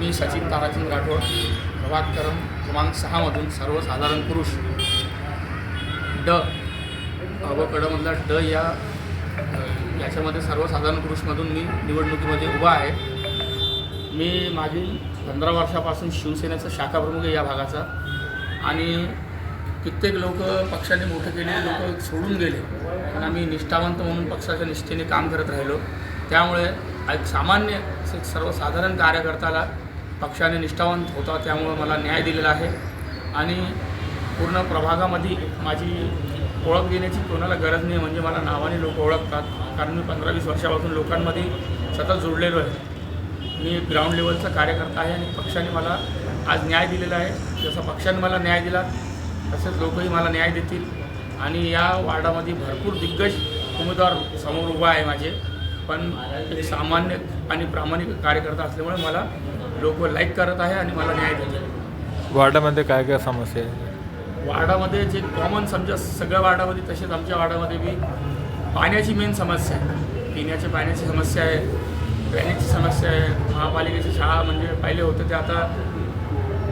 मी सचिन ताराचंद राठोड, प्रभाग क्रमांक 6मधून सर्वसाधारण पुरुष ड कडमधला ड याच्यामध्ये सर्वसाधारण पुरुषमधून मी निवडणुकीमध्ये उभा आहे. मी मागील 15 वर्षापासून शिवसेनेचा शाखा प्रमुख आहे या भागाचा. आणि कित्येक लोक पक्षाने मोठे केलेले लोक सोडून गेले, पण आम्ही निष्ठावंत म्हणून पक्षाच्या निष्ठेने काम करत राहिलो. त्यामुळे एक सामान्य सर्वसाधारण कार्यकर्त्याला पक्षाने निष्ठावंत होता, त्यामुळे मला न्याय दिलेला आहे. आणि पूर्ण प्रभागामध्ये माझी ओळख देण्याची कोणाला गरज नाही, म्हणजे मला नावाने लोक ओळखतात. कारण मी 15-20 वर्षापासून लोकांमध्ये सतत जोडलेलो आहे. मी ग्राउंड लेवलचा कार्यकर्ता आहे आणि पक्षाने मला आज न्याय दिलेला आहे. जसं पक्षाने मला न्याय दिला तसेच लोकही मला न्याय देतील. आणि या वार्डामध्ये भरपूर दिग्गज उमेदवार समोर उभा आहे माझे, पण एक सामान्य आणि प्रामाणिक कार्यकर्ता असल्यामुळे मला लोक लाईक करत आहे आणि मला न्याय देतील. वार्डामध्ये काय काय समस्या आहे? वार्डामध्ये जे कॉमन समजा सगळ्या वार्डामध्ये, तसेच आमच्या वार्डामध्ये बी पाण्याची मेन समस्या आहे. पिण्याच्या पाण्याची समस्या आहे, ड्रेनेजची समस्या आहे. महापालिकेची शाळा म्हणजे पहिले होते ते आता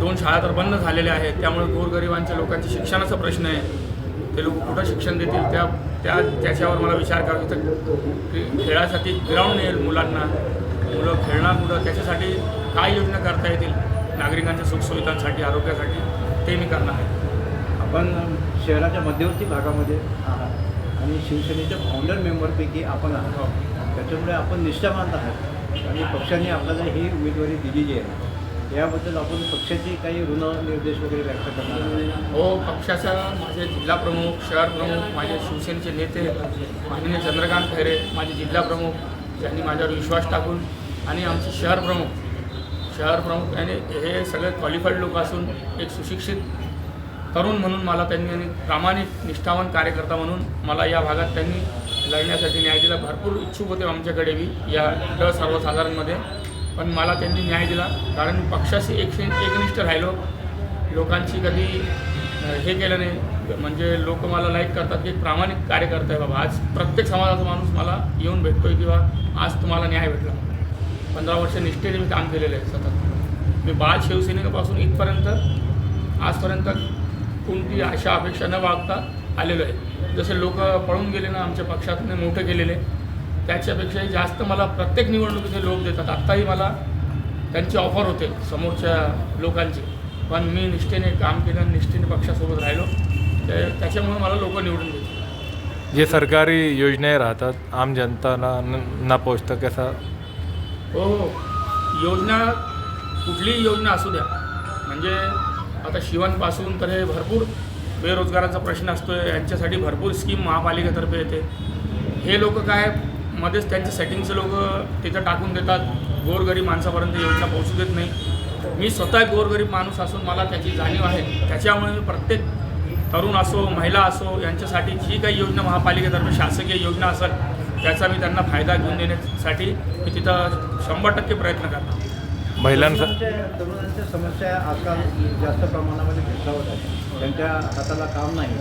2 शाळा तर बंद झालेल्या आहेत. त्यामुळे गोरगरिबांच्या लोकांच्या शिक्षणाचा प्रश्न आहे. ते लोक कुठं शिक्षण देतील त्याच्यावर मला विचार करायचा. की खेळासाठी ग्राउंड नाही मुलांना, मुलं खेळणार कुठं, त्याच्यासाठी काय योजना करता येतील नागरिकांच्या सुखसुविधांसाठी, आरोग्यासाठी, ते मी करणार आहे. आपण शहराच्या मध्यवर्ती भागामध्ये आहात आणि शिवसेनेच्या फाउंडर मेंबरपैकी आपण आहात. त्याच्यामुळे आपण निष्ठावंत आहात आणि पक्षाने आपल्याला ही उमेदवारी दिलेली आहे. याबद्दल आपण पक्षाचे काही ऋणनिर्देश वगैरे व्यक्त करणार आहात? हो, पक्षाचा माझे जिल्हा प्रमुख, शहर प्रमुख, माझे शिवसेनेचे नेते माननीय चंद्रकांत खैरे, माझे जिल्हा प्रमुख यांनी माझ्यावर विश्वास टाकून, आणि आमचे शहर प्रमुख आणि हे सगळे क्वालिफाईड लोक असून एक सुशिक्षित तरुण म्हणून मला त्यांनी आणि प्रामाणिक निष्ठावान कार्यकर्ता म्हणून मला या भागात त्यांनी लढण्यासाठी न्याय दिला. भरपूर इच्छुक होते आमच्याकडे बी या सर्वसाधारणमध्ये, पण मला त्यांनी न्याय दिला. कारण पक्षाशी एकनिष्ठ राहिलो, लोकांची कधी हे केलं नाही. म्हणजे लोक मला लाईक करतात की एक प्रामाणिक कार्यकर्ता आहे बाबा. आज प्रत्येक समाजाचा माणूस मला येऊन भेटतो आहे किंवा आज तुम्हाला न्याय भेटला. 15 वर्ष निष्ठेने मी काम केलेलं आहे सतत. मी बाल शिवसैनिकापासून इथपर्यंत आजपर्यंत कोणती आशा अपेक्षा न बाळगता आलेलो आहे. जसे लोक पळून गेले ना आमच्या पक्षातून मोठे केलेले, त्याच्यापेक्षाही जास्त मला प्रत्येक निवडणुकीचे लोक देतात. आत्ताही मला त्यांची ऑफर होते समोरच्या लोकांची, पण मी निष्ठेने काम केलं आणि निष्ठेने पक्षासोबत राहिलो, त्याच्यामुळे मला लोक निवडून देतात. जे सरकारी योजनाएं राहतात आम जनताला न पोचतं कसं? हो, योजना कुठलीही योजना असू द्या, म्हणजे आता शिवणपासून तर हे भरपूर बेरोजगाराचा प्रश्न असतो आहे, यांच्यासाठी भरपूर स्कीम महापालिकेतर्फे येते. हे लोक काय मध्येच त्यांचे सेटिंगचे लोक तिथं टाकून देतात, गोरगरीब माणसापर्यंत योजना पोहोचू देत नाही. मी स्वतः एक गोरगरीब माणूस असून मला त्याची जाणीव आहे. त्याच्यामुळे मी प्रत्येक तरुण असो, महिला असो, यांच्यासाठी जी काही योजना महापालिकेतर्फे शासकीय योजना असेल त्याचा मी त्यांना फायदा घेऊन देण्यासाठी मी तिथं 100% प्रयत्न करतो. तरुणांच्या समस्या आजकाल जास्त प्रमाणामध्ये भेडसावत आहेत. त्यांच्या हाताला काम नाही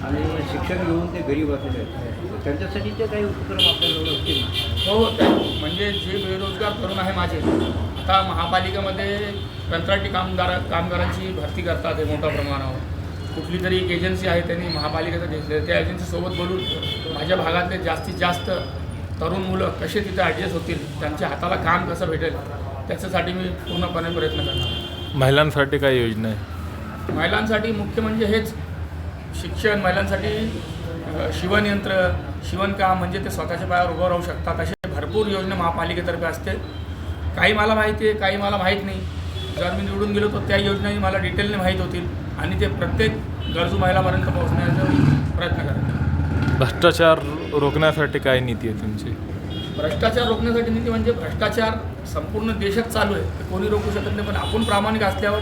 आणि शिक्षण घेऊन ते घरी बसलेले आहेत. त्यांच्यासाठीचे काही उपक्रम आपल्याजवळ असतील ना? हो, म्हणजे जे बेरोजगार तरुण आहे माझे, आता महापालिकेमध्ये कंत्राटी कामगारांची भरती करतात हे मोठ्या प्रमाणावर. कुठली तरी एक एजन्सी आहे, त्यांनी महापालिकेचं घेतलं, त्या एजन्सीसोबत बोलून माझ्या भागातले जास्तीत जास्त तरुण मुलं कसे तिथे ॲडजस्ट होतील, त्यांच्या हाताला काम कसं भेटेल, त्याच्यासाठी मी पूर्णपणे प्रयत्न करणार. महिलांसाठी काय योजना आहे? महिलांसाठी मुख्य म्हणजे हेच शिक्षण, महिलांसाठी शिवणयंत्र, शिवणकाम, म्हणजे ते स्वतःच्या पायावर उभं राहू शकतात. असे भरपूर योजना महापालिकेतर्फे असते. काही मला माहिती आहे, काही मला माहीत नाही. जर मी निवडून गेलो तर त्या योजनाही मला डिटेलने माहीत होतील आणि ते प्रत्येक गरजू महिलापर्यंत पोहोचण्याचा प्रयत्न करतात. भ्रष्टाचार रोखण्यासाठी काय नीती आहे तुमची? भ्रष्टाचार रोखण्यासाठी नीती म्हणजे भ्रष्टाचार संपूर्ण देशात चालू आहे, ते कोणी रोखू शकत नाही. पण आपण प्रामाणिक असल्यावर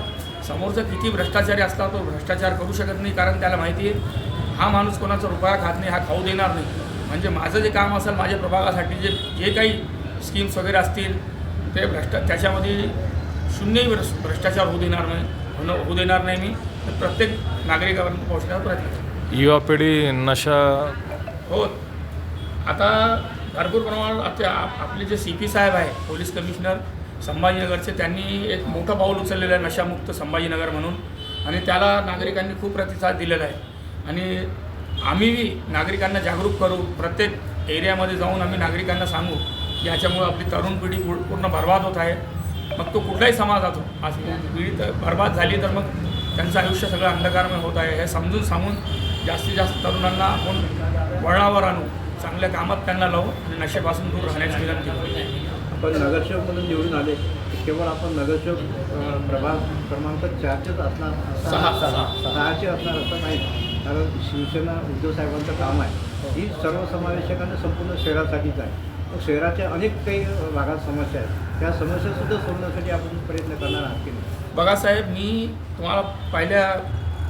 समोरचा किती भ्रष्टाचारी असला तो भ्रष्टाचार करू शकत नाही, कारण त्याला माहिती आहे हा माणूस कोणाचा रुपया खात नाही, हा खाऊ देणार नाही. म्हणजे माझं जे काम असेल माझ्या प्रभागासाठी जे काही स्कीम्स वगैरे असतील ते त्याच्यामध्ये शून्यही भ्रष्टाचार होऊ देणार नाही मी. प्रत्येक नागरिकापर्यंत पोहोचण्याचा प्रयत्न करतो. युवा पिढी नशा हो, आता भरपूर प्रमाणात आपले जे CP साहेब आहे, पोलीस कमिशनर, संभाजीनगरचे, त्यांनी एक मोठं पाऊल उचललेलं आहे नशामुक्त संभाजीनगर म्हणून, आणि त्याला नागरिकांनी खूप प्रतिसाद दिलेला आहे. आणि आम्हीही नागरिकांना जागरूक करू, प्रत्येक एरियामध्ये जाऊन आम्ही नागरिकांना सांगू की ह्याच्यामुळे आपली तरुण पिढी पूर्ण बर्बाद होत आहे. मग तो कुठलाही समाजात हो, आज पिढी तर बर्बाद झाली तर मग त्यांचं आयुष्य सगळं अंधकारमय होत आहे. हे समजून सांगून जास्तीत जास्त तरुणांना आपण वळणावर आणू, चांगल्या कामात त्यांना लावू आणि नशेपासून दूर राहण्याची विनंती करू. आपण नगरसेवक म्हणून निवडून आले, केवळ आपण नगरसेवक प्रभाग क्रमांक 4चेच असणार, सहा. 6चे असणार असं नाही. कारण शिवसेना उद्धव साहेबांचं काम आहे, ही सर्वसमावेशक आणि संपूर्ण शहरासाठीच आहे. मग शहराच्या अनेक काही भागात समस्या आहेत, त्या समस्यासुद्धा सोडवण्यासाठी आपण प्रयत्न करणार आहात की नाही? बघा साहेब, मी तुम्हाला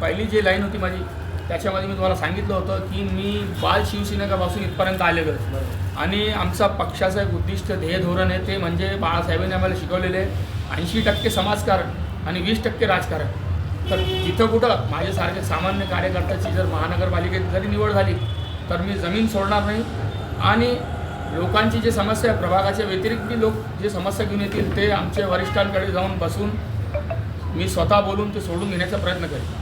पहिली जी लाईन होती माझी त्याच्यामध्ये मी तुम्हाला सांगितलं होतं की मी बाल शिवसैनिकापासून इथपर्यंत आलेलो आहे. आणि आमचा पक्षाचं एक उद्दिष्ट ध्येय धोरण आहे, ते म्हणजे बाळासाहेबांनी आम्हाला शिकवलेले 80% समाजकारण आणि 20% राजकारण. तर जिथं कुठं माझ्यासारखे सामान्य कार्यकर्त्याची जर महानगरपालिकेत जरी निवड झाली तर मी जमीन सोडणार नाही. आणि लोकांची जी समस्या आहे, प्रभागाच्या व्यतिरिक्त लोक जे समस्या घेऊन येतील ते आमच्या वरिष्ठांकडे जाऊन बसून मी स्वतः बोलून ते सोडून घेण्याचा प्रयत्न करेन.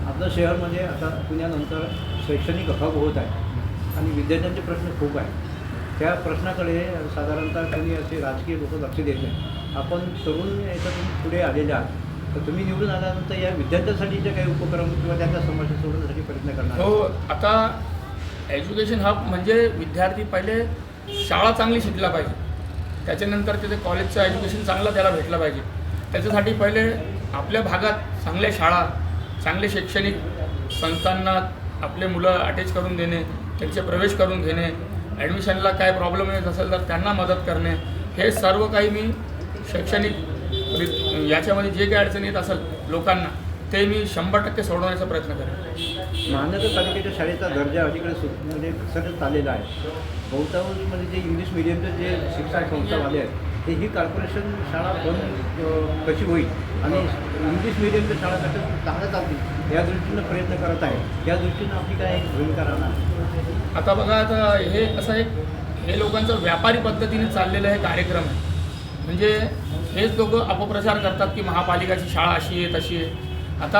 आपलं शहर म्हणजे आता पुण्यानंतर शैक्षणिक हब होत आहे आणि विद्यार्थ्यांचे प्रश्न खूप आहेत. त्या प्रश्नाकडे साधारणतः कोणी असे राजकीय लोक लक्ष देत नाही. आपण तरुण याच्यातून पुढे आलेले आहात, तर तुम्ही निवडून आल्यानंतर या विद्यार्थ्यांसाठीचे काही उपक्रम किंवा त्यांच्या समस्या सोडवण्यासाठी प्रयत्न करणार? हो, आता एज्युकेशन हब म्हणजे विद्यार्थी पहिले शाळा चांगली शिकला पाहिजे, त्याच्यानंतर त्याचं कॉलेजचं एज्युकेशन चांगलं त्याला भेटलं पाहिजे. त्याच्यासाठी पहिले आपल्या भागात चांगल्या शाळा, चांगले शैक्षणिक संस्थांना आपले मुलं अटॅच करून देणे, त्यांचे प्रवेश करून घेणे, ॲडमिशनला काय प्रॉब्लेम येत असेल तर त्यांना मदत करणे, हे सर्व काही मी शैक्षणिक याच्यामध्ये जे काही अडचणी येत असेल लोकांना ते मी 100% सोडवण्याचा प्रयत्न करेन. महानगरपालिकेच्या शाळेचा दर्जा अलीकडे म्हणजे सतत आलेला आहे. बहुतांशमध्ये जे इंग्लिश मिडियमचे जे शिक्षण संस्थावाले आहेत ते ही कॉर्पोरेशन शाळा बंद कशी होईल आणि इंग्लिश मिडियमच्या शाळा कशा चांगल्या चालतील या दृष्टीनं प्रयत्न करत आहे. या दृष्टीनं आपली काय भूमिका राहणार? आता बघा, आता हे असं एक हे लोकांचं व्यापारी पद्धतीने चाललेलं हे कार्यक्रम आहे. म्हणजे हेच लोक अपप्रचार करतात की महापालिकाची शाळा अशी आहे तशी आहे. आता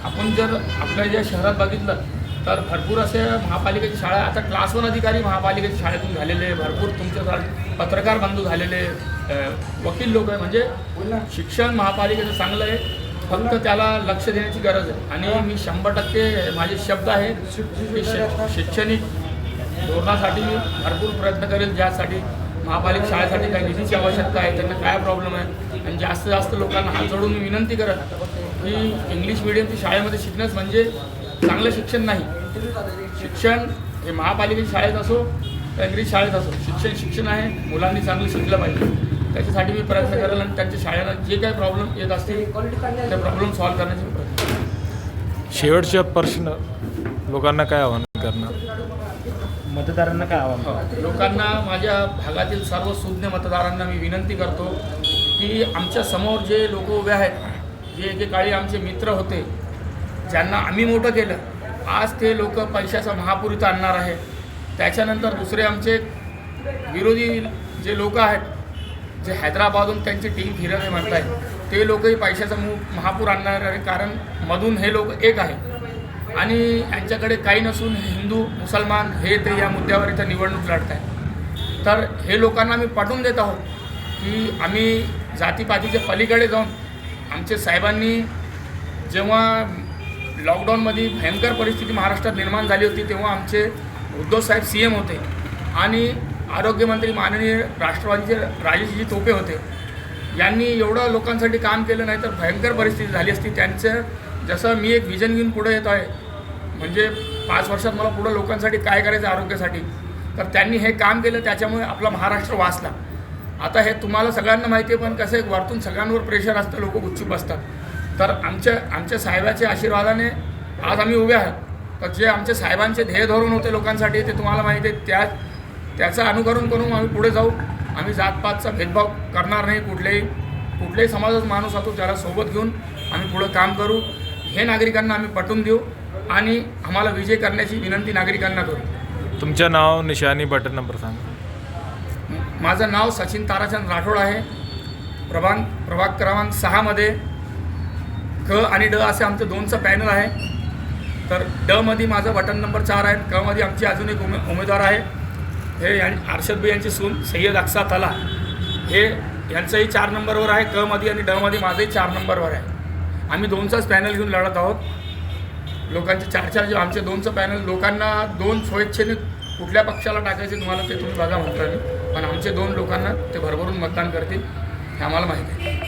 आपण जर आपल्या ज्या शहरात बघितलं तर भरपूर असे महापालिकेची शाळा, आता क्लास 1 अधिकारी महापालिकेच्या शाळेतून झालेले, भरपूर तुमच्यासारखे पत्रकार बंधू झालेले, वकील लोक आहे. म्हणजे शिक्षण महापालिकेचं चांगलं आहे, फक्त त्याला लक्ष देण्याची गरज आहे. आणि मी 100% माझे शब्द आहे की शैक्षणिक धोरणासाठी मी भरपूर प्रयत्न करेल, ज्यासाठी महापालिका शाळेसाठी काही निधीची आवश्यकता आहे, त्यांना काय प्रॉब्लेम आहे. आणि जास्तीत जास्त लोकांना हात जोडून मी विनंती करत की इंग्लिश मिडियमची शाळेमध्ये शिकणंच म्हणजे चांगलं शिक्षण नाही. शिक्षण हे महापालिकेच्या शाळेत असो तर इंग्लिश शाळेत असो, शिक्षण आहे. मुलांनी चांगलं शिकलं पाहिजे, त्याच्यासाठी मी प्रयत्न करेल. आणि त्यांच्या शाळेला जे काही प्रॉब्लेम येत असतील ते प्रॉब्लेम सॉल्व्ह करण्याचे मी प्रयत्न करेन. शेवटचा प्रश्न, लोकांना काय आव्हान करणार? मतदारांना काय आव्हान? लोकांना, माझ्या भागातील सर्व सुज्ञ मतदारांना मी विनंती करतो की आमच्या समोर जे लोक उभे आहेत, जे एकेकाळी आमचे मित्र होते, ज्यांना आम्ही मोठं केलं, आज ते लोक पैशाचा महापूर इथं आणणार आहे. त्याच्यानंतर दुसरे आमचे विरोधी जे लोक आहेत, जे हैदराबादहून त्यांची टीम फिरत आहे म्हणत आहेत, ते लोकही पैशाचा महापूर आणणार आहे. कारण मधून हे लोक एक आहे आणि यांच्याकडे काही नसून हिंदू मुसलमान हे ते या मुद्द्यावर इथं निवडणूक लढत आहे. तर हे लोकांना आम्ही पटवून देत आहोत की आम्ही जातीपातीच्या पलीकडे जाऊन, आमचे साहेबांनी जेव्हा लॉकडाऊनमध्ये भयंकर परिस्थिती महाराष्ट्रात निर्माण झाली होती तेव्हा आमचे उद्धव साहेब CM होते आणि आरोग्यमंत्री माननीय राष्ट्रवादीचे राजेशजी टोपे होते. यांनी एवढं लोकांसाठी काम केलं, नाही तर भयंकर परिस्थिती झाली असती. त्यांचं जसं मी एक विजन घेऊन पुढे येतो आहे, म्हणजे 5 वर्षात मला पुढं लोकांसाठी काय करायचं आरोग्यासाठी, तर त्यांनी हे काम केलं, त्याच्यामुळे आपला महाराष्ट्र वाचला. आता हे तुम्हाला सगळ्यांना माहिती आहे, पण कसं एक वरतून सगळ्यांवर प्रेशर असतं, लोक गुपचूप असतात. तर आमच्या साहेबाच्या आशीर्वादाने आज आम्ही उभे आहोत. तर जे आमच्या साहेबांचे ध्येय धोरण होते लोकांसाठी ते तुम्हाला माहिती आहे, त्याचं अनुकरण करून आम्ही पुढे जाऊ. आम्ही जातपातचा भेदभाव करणार नाही. कुठल्याही समाजाचा माणूस असतो त्याला सोबत घेऊन आम्ही पुढं काम करू, हे नागरिकांना आम्ही पटवून देऊ आणि आम्हाला विजय करण्याची विनंती नागरिकांना करू. तुमचं नाव, निशाणी, बटन नंबर सांगा. माझं नाव सचिन ताराचंद राठोड आहे. प्रभाग क्रमांक 6मध्ये क आणि ड असे आमचं 2चं पॅनल आहे. तर ड मध्ये माझं बटन नंबर 4 आहे. क मध्ये आमची अजून एक उमेदवार आहे. हे अर्षद भाई यांची सून सय्यद अक्सा तला, हे यांचंही 4 नंबरवर आहे. क मध्ये आणि ड मध्ये माझंही 4 नंबरवर आहे. आम्ही 2चाच पॅनल घेऊन लढत आहोत. लोकांची चर्चा जे आमचे 2चं पॅनल, लोकांना 2 स्वेच्छेने कुठल्या पक्षाला टाकायचे तुम्हाला ते तुम्ही बघा म्हणता, पण आमचे 2 लोकांना ते भरभरून मतदान करतील हे आम्हाला माहिती आहे.